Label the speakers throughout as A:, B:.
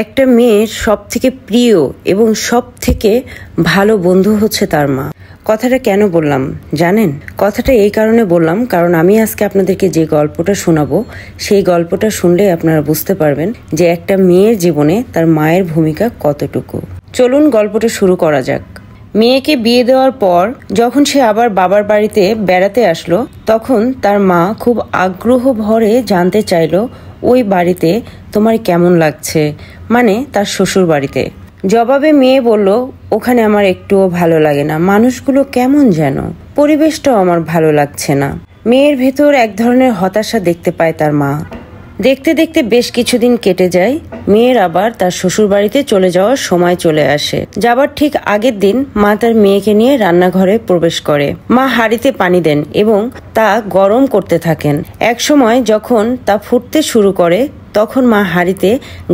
A: একটা মেয়ের সবথেকে প্রিয় এবং সবথেকে ভালো বন্ধু হচ্ছে তার মা। কথাটা কেন বললাম জানেন? কথাটা এই কারণে বললাম কারণ আমি আজকে আপনাদেরকে যে গল্পটা শোনাবো সেই গল্পটা শুনলে আপনারা বুঝতে পারবেন যে একটা মেয়ের জীবনে তার মায়ের ভূমিকা কতটুকু। চলুন গল্পটা শুরু করা যাক। মেয়েকে বিয়ে দেওয়ার পর যখন সে আবার বাবার বাড়িতে বেড়াতে আসলো তখন তার মা খুব আগ্রহ ভরে জানতে চাইলো ওই বাড়িতে তোমার কেমন লাগছে, মানে তার শ্বশুর বাড়িতে। জবাবে মেয়ে বলল, ওখানে আমার একটুও ভালো লাগে না, মানুষগুলো কেমন যেন, পরিবেশটাও আমার ভালো লাগছে না। মেয়ের ভেতর এক ধরনের হতাশা দেখতে পায় তার মা। দেখতে দেখতে বেশ কিছুদিন কেটে যায়। মেয়ের আবার তার শ্বশুর বাড়িতে চলে যাওয়ার সময় চলে আসে। যাবার ঠিক আগের দিন মা তার মেয়েকে নিয়ে রান্নাঘরে প্রবেশ করে। মা হাঁড়িতে পানি দেন এবং তা গরম করতে থাকেন। এক সময় যখন তা ফুটতে শুরু করে তখন মা হাঁড়িতে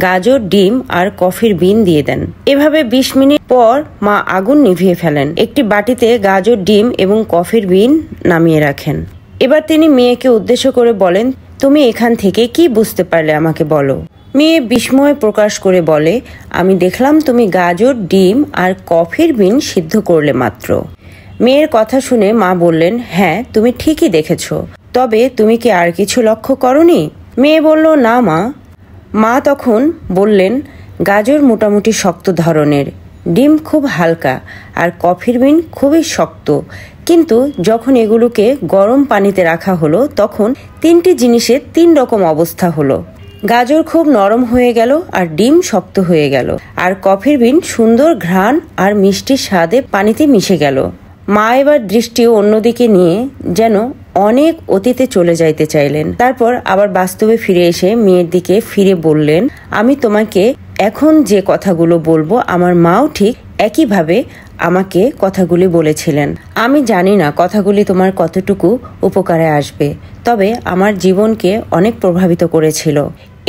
A: গাজর, ডিম আর কফির বিন দিয়ে দেন। এভাবে 20 মিনিট পর মা আগুন নিভিয়ে ফেলেন। একটি বাটিতে গাজর, ডিম এবং কফির বিন নামিয়ে রাখেন। এবার তিনি মেয়েকে উদ্দেশ্য করে বলেন, তুমি এখান থেকে কি বুঝতে পারলে আমাকে বলো। মেয়ে বিস্ময় প্রকাশ করে বলে, আমি দেখলাম তুমি গাজর, ডিম আর কফির বিন সিদ্ধ করলে মাত্র। মেয়ের কথা শুনে মা বললেন, হ্যাঁ তুমি ঠিকই দেখেছ, তবে তুমি কি আর কিছু লক্ষ্য করনি? মেয়ে বলল, না মা। মা তখন বললেন, গাজর মোটামুটি শক্ত ধরনের, ডিম খুব হালকা আর কফির বিন খুবই শক্ত, কিন্তু যখন এগুলোকে গরম পানিতে রাখা হলো তখন তিনটি জিনিসের 3 রকম অবস্থা হলো। গাজর খুব নরম হয়ে গেল আর ডিম শক্ত হয়ে গেল আর কফির বিন সুন্দর ঘ্রাণ আর মিষ্টি স্বাদে পানিতে মিশে গেল। মা এবার দৃষ্টি অন্যদিকে নিয়ে যেন অনেক অতীতে চলে যাইতে চাইলেন। তারপর আবার বাস্তবে ফিরে এসে মেয়ের দিকে ফিরে বললেন, আমি তোমাকে এখন যে কথাগুলো বলবো আমার মাও ঠিক একইভাবে আমাকে কথাগুলি বলেছিলেন। আমি জানি না কথাগুলি তোমার কতটুকু উপকারে আসবে, তবে আমার জীবনকে অনেক প্রভাবিত করেছিল।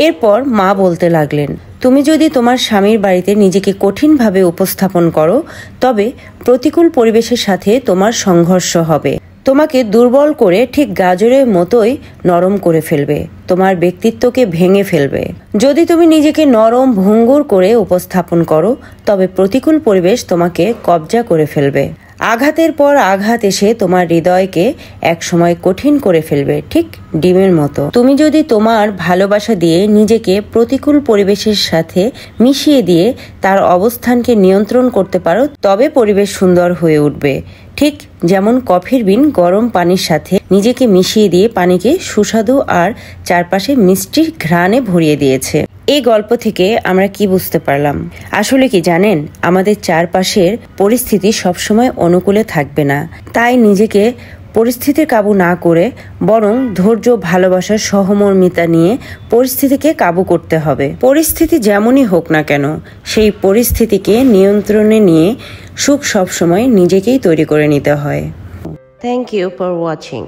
A: এরপর মা বলতে লাগলেন, তুমি যদি তোমার স্বামীর বাড়িতে নিজেকে কঠিনভাবে উপস্থাপন করো তবে প্রতিকূল পরিবেশের সাথে তোমার সংঘর্ষ হবে। তোমাকে দুর্বল করে ঠিক গাজরের মতোই নরম করে ফেলবে, তোমার ব্যক্তিত্বকে ভেঙে ফেলবে। যদি তুমি নিজেকে নরম ভঙ্গুর করে উপস্থাপন করো তবে প্রতিকূল পরিবেশ তোমাকে কবজা করে ফেলবে। আঘাতের পর আঘাত এসে তোমার হৃদয়কে একসময় কঠিন করে ফেলবে, ঠিক ডিমের মতো। তুমি যদি তোমার ভালোবাসা দিয়ে নিজেকে প্রতিকূল পরিবেশের সাথে মিশিয়ে দিয়ে তার অবস্থানকে নিয়ন্ত্রণ করতে পারো তবে পরিবেশ সুন্দর হয়ে উঠবে, ঠিক যেমন কফির বিন গরম পানির সাথে নিজেকে মিশিয়ে দিয়ে পানিকে সুস্বাদু আর চারপাশে মিষ্টি ঘ্রাণে ভরিয়ে দিয়েছে। এই গল্প থেকে আমরা কি বুঝতে পারলাম? আসলে কি জানেন, আমাদের চারপাশের পরিস্থিতি সবসময় অনুকূলে থাকবে না, তাই নিজেকে পরিস্থিতির কাবু না করে বরং ধৈর্য, ভালোবাসার সহমর্মিতা নিয়ে পরিস্থিতিকে কাবু করতে হবে। পরিস্থিতি যেমনই হোক না কেন সেই পরিস্থিতিকে নিয়ন্ত্রণে নিয়ে সুখ সবসময় নিজেকেই তৈরি করে নিতে হয়।
B: Thank you for watching.